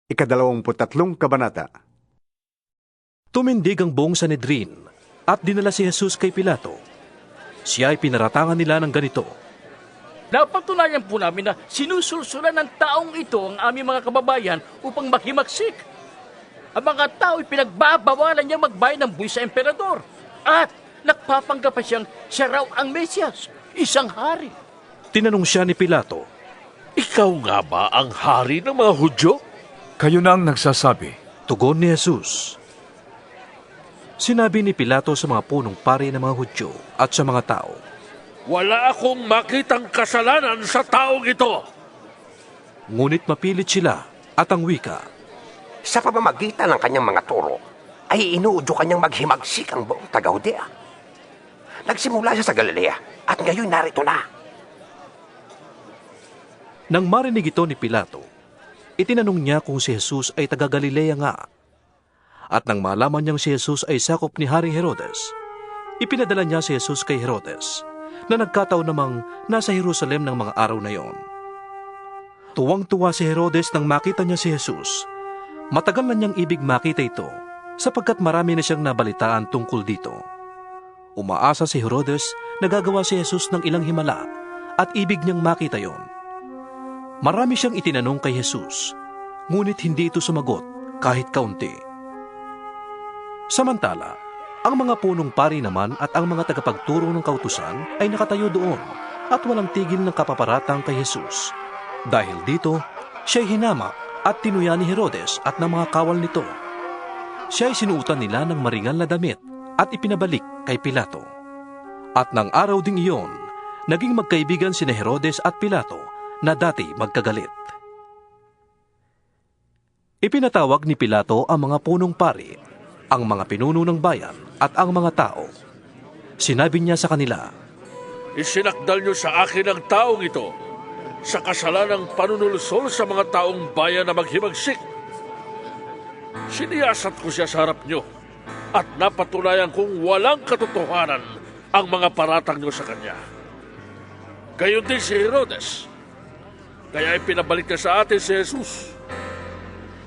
Ikadalawamputatlong kabanata. Tumindig ang buong Sanedrin at dinala si Jesus kay Pilato. Siya ay pinaratangan nila ng ganito. Napatunayan po namin na sinusulsulan ng taong ito ang aming mga kababayan upang makimagsik. Ang mga tao ay pinagbabawalan niya magbayad ng buwis sa emperador. At nagpapanggap pa siyang siya raw ang Mesyas, isang hari. Tinanong siya ni Pilato. Ikaw nga ba ang hari ng mga Hudyo? Kayo na ang nagsasabi. Tugon ni Jesus. Sinabi ni Pilato sa mga punong pari ng mga Hudyo at sa mga tao. Wala akong makitang kasalanan sa taong ito. Ngunit mapilit sila at ang wika. Sa pamamagitan ng kanyang mga turo, ay inuudyo kanyang maghimagsik ang buong taga-Judea. Nagsimula siya sa Galilea at ngayon narito na. Nang marinig ito ni Pilato, itinanong niya kung si Jesus ay taga-Galilea nga. At nang malaman niyang si Jesus ay sakop ni Haring Herodes, ipinadala niya si Jesus kay Herodes, na nagkataon namang nasa Jerusalem ng mga araw na yon. Tuwang-tuwa si Herodes nang makita niya si Jesus. Matagal na niyang ibig makita ito, sapagkat marami na siyang nabalitaan tungkol dito. Umaasa si Herodes na gagawa si Jesus ng ilang himala, at ibig niyang makita yon. Marami siyang itinanong kay Jesus, ngunit hindi ito sumagot kahit kaunti. Samantala, ang mga punong pari naman at ang mga tagapagturo ng kautusan ay nakatayo doon at walang tigil ng kapaparatang kay Jesus. Dahil dito, siya'y hinamak at tinuya ni Herodes at ng mga kawal nito. Siya'y sinuutan nila ng maringal na damit at ipinabalik kay Pilato. At ng araw ding iyon, naging magkaibigan sina Herodes at Pilato na dati magkagalit. Ipinatawag ni Pilato ang mga punong pari, ang mga pinuno ng bayan at ang mga tao. Sinabi niya sa kanila, Isinakdal niyo sa akin ang taong ito sa kasalanang panunulusol sa mga taong bayan na maghimagsik. Siniyasat ko siya sa harap niyo at napatunayan kong walang katotohanan ang mga paratang niyo sa kanya. Gayon din si Herodes. Kaya ipinabalik niya sa atin si Jesus.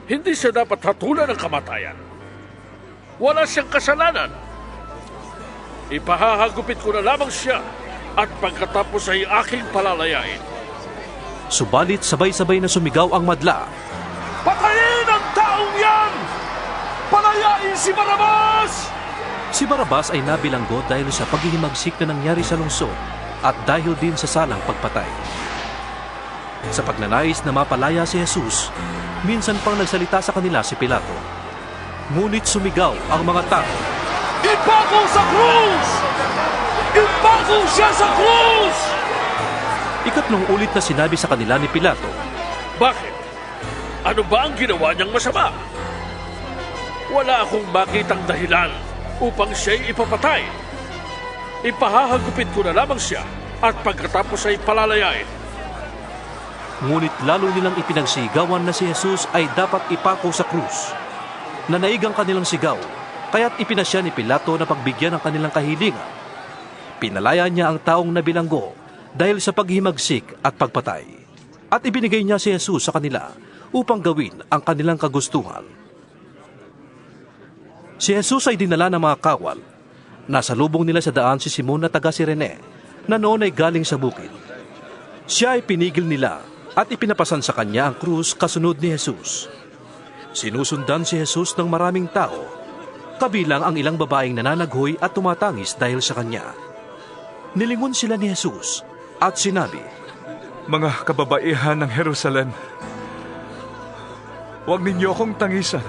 Hindi siya dapat hatulan ng kamatayan. Wala siyang kasalanan. Ipahahagupit ko na lamang siya at pagkatapos ay aking palalayain. Subalit sabay-sabay na sumigaw ang madla. Patayin ang taong yan! Palayain si Barrabas! Si Barrabas ay nabilanggo dahil sa paghihimagsik na nangyari sa lungsod at dahil din sa salang pagpatay. Sa pagnanais na mapalaya si Jesus, minsan pang nagsalita sa kanila si Pilato. Ngunit sumigaw ang mga tao. Ipako sa krus! Ipako siya sa krus! Ikatlong ulit na sinabi sa kanila ni Pilato. Bakit? Ano ba ang ginawa niyang masama? Wala akong makitang dahilan upang siya'y ipapatay. Ipahahagupit ko na lamang siya at pagkatapos ay palalayain. Ngunit lalo nilang ipinagsigawan na si Jesus ay dapat ipako sa krus. Nanaig ang kanilang sigaw, kaya't ipinasya ni Pilato na pagbigyan ng kanilang kahilingan. Pinalaya niya ang taong nabilanggo dahil sa paghimagsik at pagpatay. At ibinigay niya si Jesus sa kanila upang gawin ang kanilang kagustuhan. Si Jesus ay dinala ng mga kawal. Nasa lubong nila sa daan si Simon na taga Sirene, na noon ay galing sa bukid. Siya ay pinigil nila at ipinapasan sa kanya ang krus kasunod ni Jesus. Sinusundan si Jesus ng maraming tao, kabilang ang ilang babaeng nananaghoy at tumatangis dahil sa kanya. Nilingon sila ni Jesus at sinabi, Mga kababaihan ng Jerusalem, huwag ninyo akong tangisan.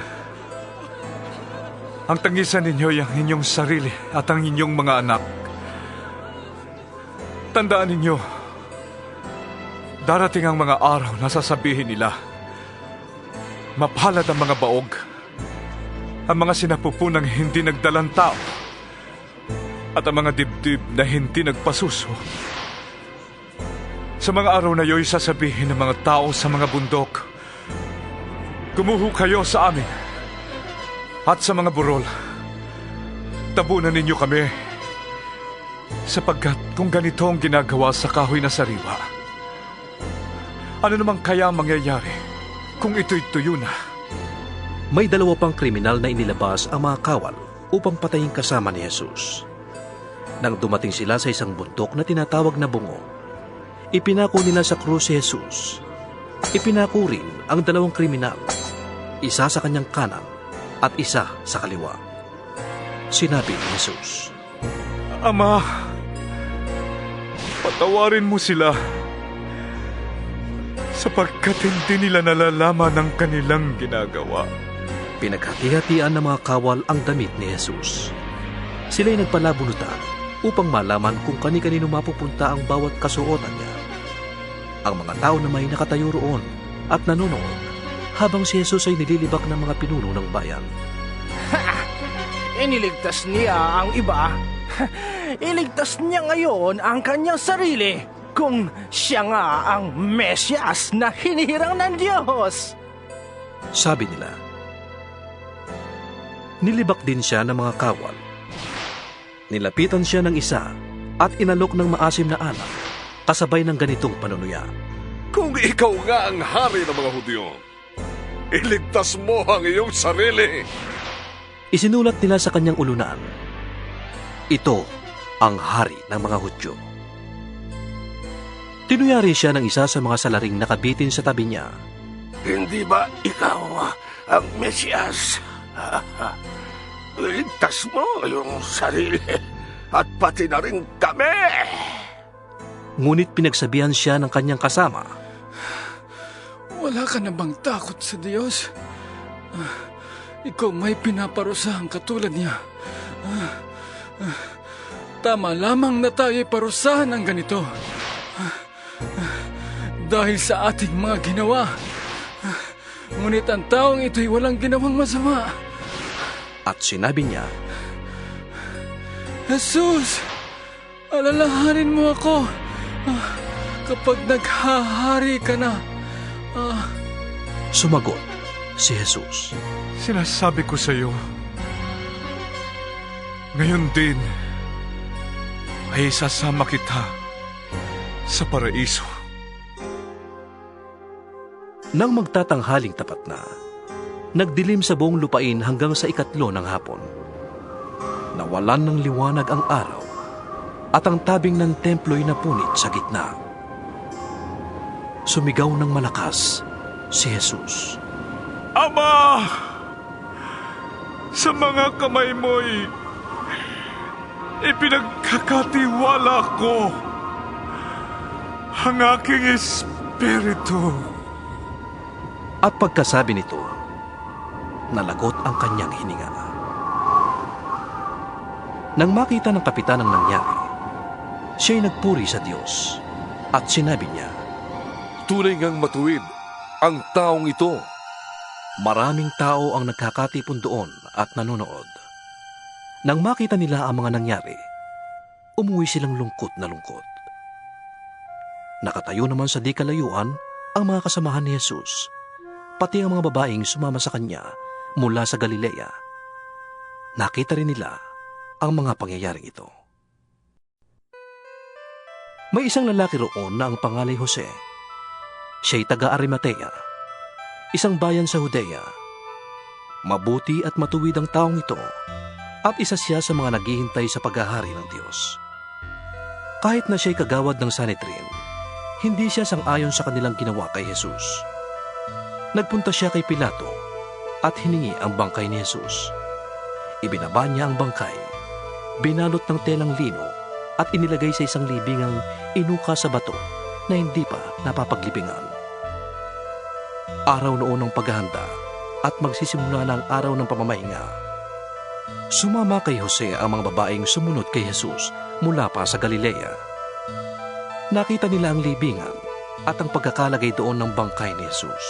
Ang tangisan ninyo ay ang inyong sarili at ang inyong mga anak. Tandaan ninyo, darating ang mga araw na sasabihin nila, mapalad ang mga baog, ang mga sinapupunang hindi nagdalang tao, at ang mga dibdib na hindi nagpasuso. Sa mga araw na iyo'y sasabihin ng mga tao sa mga bundok, kumuho kayo sa amin, at sa mga burol, tabunan ninyo kami, sapagkat kung ganito ang ginagawa sa kahoy na sariwa, ano namang kaya mangyayari kung ito'y tuyo na May 2 pang kriminal na inilabas ang mga kawal upang patayin kasama ni Jesus. Nang dumating sila sa isang bundok na tinatawag na Bungo, ipinako nila sa krus si Jesus. Ipinako rin ang 2 kriminal, isa sa kanyang kanan at isa sa kaliwa. Sinabi ni Jesus, Ama, patawarin mo sila sapagkat hindi nila nalalaman ang kanilang ginagawa. Pinaghati-hatian ng mga kawal ang damit ni Jesus. Sila'y nagpalabunutan upang malaman kung kani-kanino mapupunta ang bawat kasuotan niya. Ang mga tao na may nakatayo roon at nanonood habang si Jesus ay nililibak ng mga pinuno ng bayan. Iniligtas niya ang iba. Iligtas niya ngayon ang kanyang sarili kung siya nga ang Mesyas na hinihirang ng Diyos. Sabi nila. Nilibak din siya ng mga kawal. Nilapitan siya ng isa at inalok ng maasim na alak kasabay ng ganitong panunuya. Kung ikaw nga ang hari ng mga Hudyo, iligtas mo ang iyong sarili. Isinulat nila sa kanyang ulunan, ito ang hari ng mga Hudyo. Tinuyari siya ng isa sa mga salaring nakabitin sa tabi niya. Hindi ba ikaw ang Mesyas? Iligtas mo yung sarili at pati na rin kami. Ngunit pinagsabihan siya ng kanyang kasama. Wala ka na bang takot sa Diyos? Ikaw may pinaparusahang katulad niya. Tama lamang na tayo'y parusahan ng ganito. Dahil sa ating mga ginawa. Ngunit ang taong ito'y walang ginawang masama. At sinabi niya, Jesus, alalahanin mo ako kapag naghahari ka na. Sumagot si Jesus. Sinasabi ko sa iyo, ngayon din ay isasama kita sa paraiso. Nang magtatanghaling tapat na, nagdilim sa buong lupain hanggang sa 3 ng hapon. Nawalan ng liwanag ang araw at ang tabing ng templo'y napunit sa gitna. Sumigaw ng malakas si Jesus. Ama! Sa mga kamay mo'y ipinagkakatiwala ko ang aking espiritu. At pagkasabi nito, nalagot ang kanyang hininga. Nang makita ng kapitan ang nangyari, siya'y nagpuri sa Diyos at sinabi niya, Tunay ngang matuwid ang taong ito. maraming tao ang nagkakatipon doon at nanonood. Nang makita nila ang mga nangyari, umuwi silang lungkot na lungkot. Nakatayo naman sa di kalayuan ang mga kasamahan ni Jesus, pati ang mga babaeng sumama sa kanya mula sa Galilea. Nakita rin nila ang mga pangyayaring ito. May isang lalaki roon na ang pangalay Jose. Siya'y taga-Arimatea, isang bayan sa Judea. Mabuti at matuwid ang taong ito at isa siya sa mga naghihintay sa paghahari ng Diyos. Kahit na siya'y kagawad ng Sanhedrin, hindi siya sang-ayon sa kanilang ginawa kay Jesus. Nagpunta siya kay Pilato at hiningi ang bangkay ni Jesus. Ibinaba niya ang bangkay, binalot ng telang lino at inilagay sa isang libingang inuka sa bato na hindi pa napapaglibingan. Araw noon ng paghahanda at magsisimula na ang araw ng pamamahinga. Sumama kay Jose ang mga babaeng sumunod kay Jesus mula pa sa Galilea. Nakita nila ang libingan at ang pagkakalagay doon ng bangkay ni Jesus.